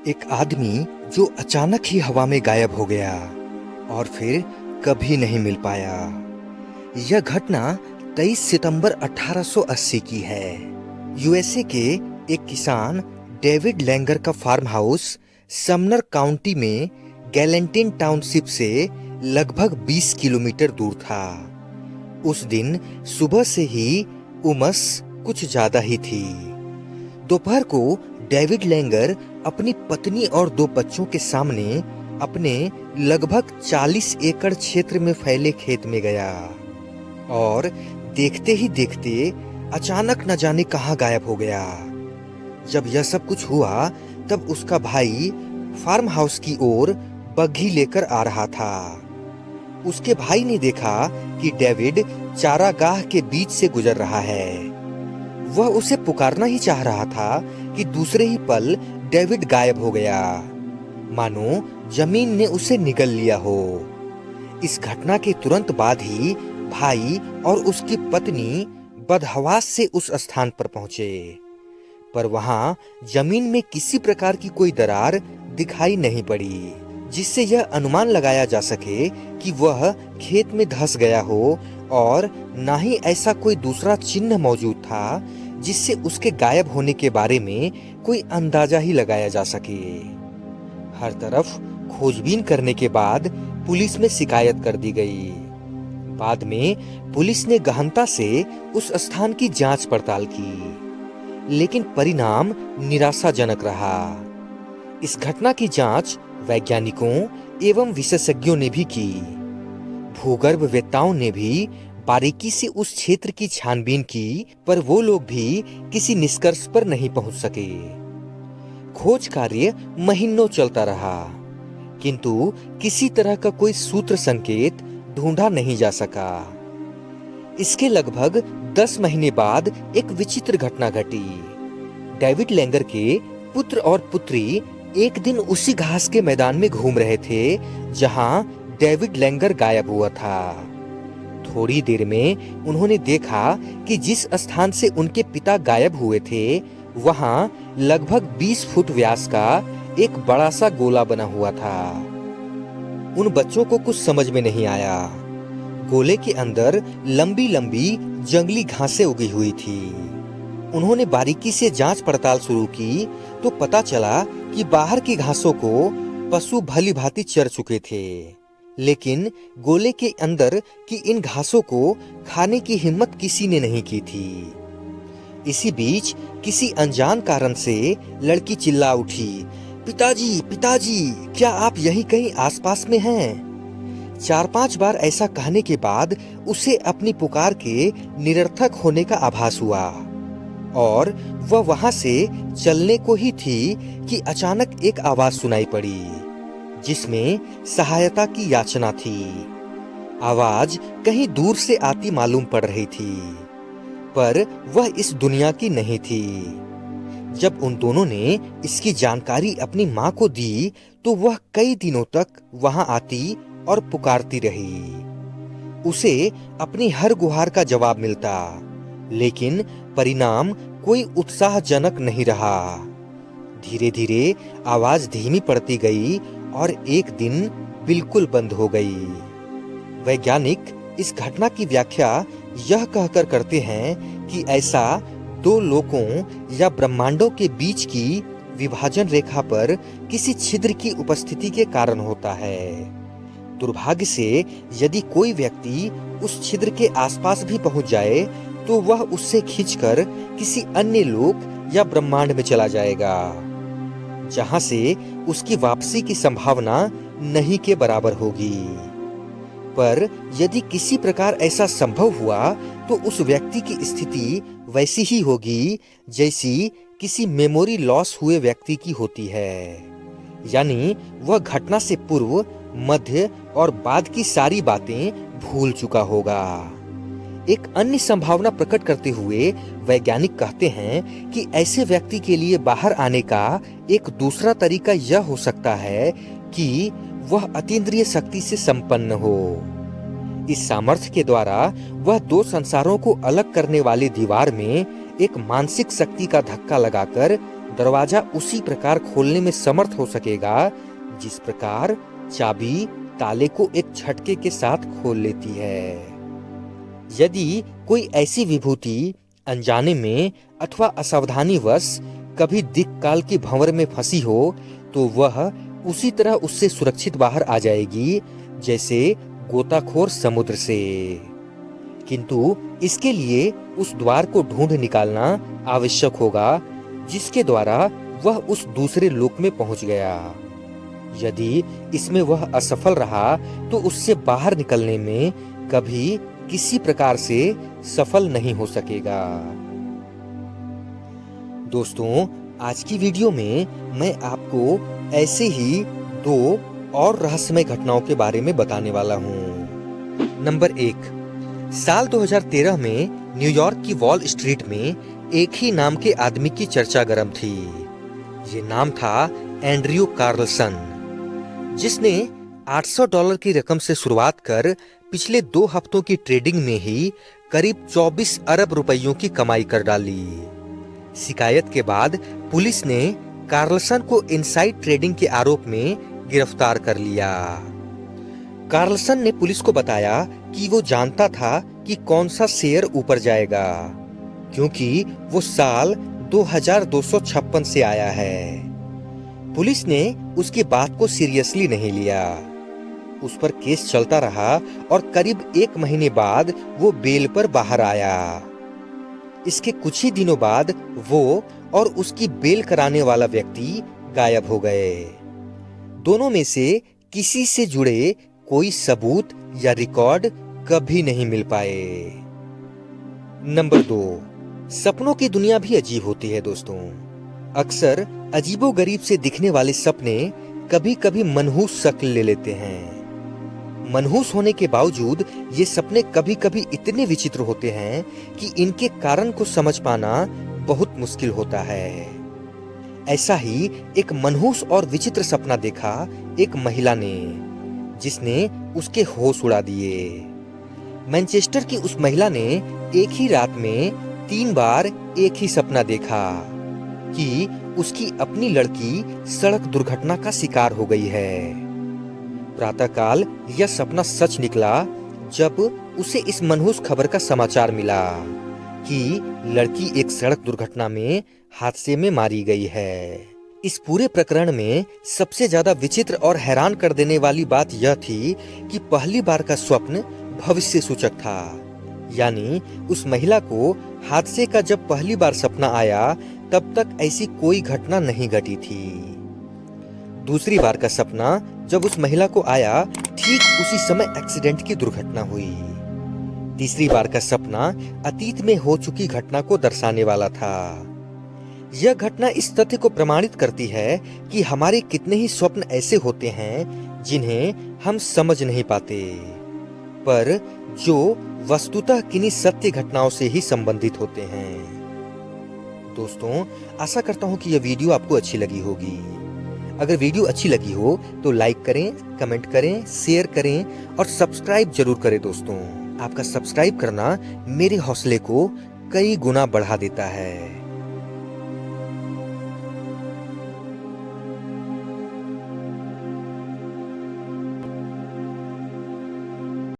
एक आदमी जो अचानक ही हवा में गायब हो गया और फिर कभी नहीं मिल पाया। यह घटना 23 सितंबर 1880 की है। यूएसए के एक किसान डेविड लैंगर का फार्म हाउस समनर काउंटी में गैलेंटिन टाउनशिप से लगभग 20 किलोमीटर दूर था। उस दिन सुबह से ही उमस कुछ ज्यादा ही थी। दोपहर को डेविड लैंगर अपनी पत्नी और 2 बच्चों के सामने अपने लगभग 40 एकड़ क्षेत्र में फैले खेत में गया और देखते ही देखते अचानक न जाने कहां गायब हो गया। जब यह सब कुछ हुआ तब उसका भाई फार्म हाउस की ओर बग्घी लेकर आ रहा था। उसके भाई ने देखा कि डेविड चारागाह के बीच से गुजर रहा है। वह उसे पुकारना ही चाह रहा था कि दूसरे ही पल डेविड गायब हो गया, मानो जमीन ने उसे निगल लिया हो। इस घटना के तुरंत बाद ही भाई और उसकी पत्नी बदहवास से उस स्थान पर पहुंचे, पर वहां जमीन में किसी प्रकार की कोई दरार दिखाई नहीं पड़ी, जिससे यह अनुमान लगाया जा सके कि वह खेत में धंस गया हो, और ना ही ऐसा कोई दूसरा चिन्ह मौजूद था जिससे उसके गायब होने के बारे में कोई अंदाजा ही लगाया जा सके। हर तरफ खोजबीन करने के बाद पुलिस में शिकायत कर दी गई। बाद में पुलिस ने गहनता से उस स्थान की जांच पड़ताल की, लेकिन परिणाम निराशाजनक रहा। इस घटना की जांच वैज्ञानिकों एवं विशेषज्ञों ने भी की। भूगर्भवेत्ताओं ने भी बारीकी से उस क्षेत्र की छानबीन की, पर वो लोग भी किसी निष्कर्ष पर नहीं पहुंच सके। खोज कार्य महीनों चलता रहा, किंतु किसी तरह का कोई सूत्र संकेत ढूंढा नहीं जा सका। इसके लगभग 10 महीने बाद एक विचित्र घटना घटी। डेविड लैंगर के पुत्र और पुत्री एक दिन उसी घास के मैदान में घूम रहे थे जहां डेविड लैंगर गायब हुआ था। थोड़ी देर में उन्होंने देखा कि जिस स्थान से उनके पिता गायब हुए थे वहां लगभग 20 फुट व्यास का एक बड़ा सा गोला बना हुआ था। उन बच्चों को कुछ समझ में नहीं आया। गोले के अंदर लंबी लंबी जंगली घासें उगी हुई थी। उन्होंने बारीकी से जांच पड़ताल शुरू की तो पता चला कि बाहर की घासों को पशु भली भांति चर चुके थे, लेकिन गोले के अंदर की इन घासों को खाने की हिम्मत किसी ने नहीं की थी। इसी बीच किसी अनजान कारण से लड़की चिल्ला उठी, पिताजी पिताजी, क्या आप यहीं कहीं आसपास में हैं? 4-5 बार ऐसा कहने के बाद उसे अपनी पुकार के निरर्थक होने का आभास हुआ और वह वहां से चलने को ही थी कि अचानक एक आवाज सुनाई पड़ी, जिसमें सहायता की याचना थी। आवाज कहीं दूर से आती मालूम पड़ रही थी, पर वह इस दुनिया की नहीं थी। जब उन दोनों ने इसकी जानकारी अपनी मां को दी तो वह कई दिनों तक वहां आती और पुकारती रही। उसे अपनी हर गुहार का जवाब मिलता, लेकिन परिणाम कोई उत्साहजनक नहीं रहा। धीरे धीरे आवाज धीमी पड़ती गई और एक दिन बिल्कुल बंद हो गई। वैज्ञानिक इस घटना की व्याख्या यह कहकर करते हैं कि ऐसा 2 लोकों या ब्रह्मांडों के बीच की विभाजन रेखा पर किसी छिद्र की उपस्थिति के कारण होता है। दुर्भाग्य से यदि कोई व्यक्ति उस छिद्र के आसपास भी पहुंच जाए तो वह उससे खींचकर किसी अन्य लोक या ब्रह्मांड में चला जाएगा, जहां से उसकी वापसी की संभावना नहीं के बराबर होगी। पर यदि किसी प्रकार ऐसा संभव हुआ तो उस व्यक्ति की स्थिति वैसी ही होगी जैसी किसी मेमोरी लॉस हुए व्यक्ति की होती है, यानी वह घटना से पूर्व, मध्य और बाद की सारी बातें भूल चुका होगा। एक अन्य संभावना प्रकट करते हुए वैज्ञानिक कहते हैं कि ऐसे व्यक्ति के लिए बाहर आने का एक दूसरा तरीका यह हो सकता है कि वह अतीन्द्रिय शक्ति से संपन्न हो। इस सामर्थ्य के द्वारा वह 2 संसारों को अलग करने वाली दीवार में एक मानसिक शक्ति का धक्का लगाकर दरवाजा उसी प्रकार खोलने में समर्थ हो सकेगा जिस प्रकार चाबी ताले को एक झटके के साथ खोल लेती है। यदि कोई ऐसी विभूति अनजाने में अथवा असावधानीवश कभी दिक्काल के भंवर में फंसी हो तो वह उसी तरह उससे सुरक्षित बाहर आ जाएगी जैसे गोताखोर समुद्र से। किंतु इसके लिए उस द्वार को ढूंढ निकालना आवश्यक होगा जिसके द्वारा वह उस दूसरे लोक में पहुंच गया। यदि इसमें वह असफल रहा तो उससे बाहर निकलने में कभी किसी प्रकार से सफल नहीं हो सकेगा। दोस्तों, आज की वीडियो में मैं आपको ऐसे ही 2 और रहस्यमय घटनाओं के बारे में बताने वाला हूँ। नंबर 1, साल 2013 में न्यूयॉर्क की वॉल स्ट्रीट में एक ही नाम के आदमी की चर्चा गर्म थी। ये नाम था एंड्रयू कार्लसन, जिसने $800 की रकम से शुरुआत कर पिछले 2 हफ्तों की ट्रेडिंग में ही करीब 24 अरब रुपयों की कमाई कर डाली। शिकायत के बाद पुलिस ने कार्लसन को इनसाइड ट्रेडिंग के आरोप में गिरफ्तार कर लिया। कार्लसन ने पुलिस को बताया कि वो जानता था कि कौन सा शेयर ऊपर जाएगा, क्योंकि वो साल 2256 से आया है। पुलिस ने उसकी बात को सीरियसली नहीं लिया। उस पर केस चलता रहा और करीब 1 महीने बाद वो बेल पर बाहर आया। इसके कुछ ही दिनों बाद वो और उसकी बेल कराने वाला व्यक्ति गायब हो गए। दोनों में से किसी से जुड़े कोई सबूत या रिकॉर्ड कभी नहीं मिल पाए। नंबर 2, सपनों की दुनिया भी अजीब होती है दोस्तों। अक्सर अजीबोगरीब से दिखने वाले सपने कभी कभी मनहूस शक्ल ले लेते हैं। मनहूस होने के बावजूद ये सपने कभी कभी इतने विचित्र होते हैं कि इनके कारण को समझ पाना बहुत मुश्किल होता है। ऐसा ही एक मनहूस और विचित्र सपना देखा एक महिला ने, जिसने उसके होश उड़ा दिए। मैनचेस्टर की उस महिला ने एक ही रात में 3 बार एक ही सपना देखा कि उसकी अपनी लड़की सड़क दुर्घटना का शिकार हो गई है। प्रातःकाल यह सपना सच निकला जब उसे इस मनहूस खबर का समाचार मिला कि लड़की एक सड़क दुर्घटना में हादसे में मारी गई है। इस पूरे प्रकरण में सबसे ज्यादा विचित्र और हैरान कर देने वाली बात यह थी कि पहली बार का स्वप्न भविष्य सूचक था। यानी उस महिला को हादसे का जब पहली बार सपना आया तब तक ऐसी कोई घटना नहीं घटी थी। दूसरी बार का सपना जब उस महिला को आया, ठीक उसी समय एक्सीडेंट की दुर्घटना हुई। तीसरी बार का सपना अतीत में हो चुकी घटना को दर्शाने वाला था। यह घटना इस तथ्य को प्रमाणित करती है कि हमारे कितने ही स्वप्न ऐसे होते हैं जिन्हें हम समझ नहीं पाते, पर जो वस्तुतः किन्हीं सत्य घटनाओं से ही संबंधित होते हैं। दोस्तों, आशा करता हूं कि यह वीडियो आपको अच्छी लगी होगी। अगर वीडियो अच्छी लगी हो तो लाइक करें, कमेंट करें, शेयर करें और सब्सक्राइब जरूर करें। दोस्तों, आपका सब्सक्राइब करना मेरे हौसले को कई गुना बढ़ा देता है।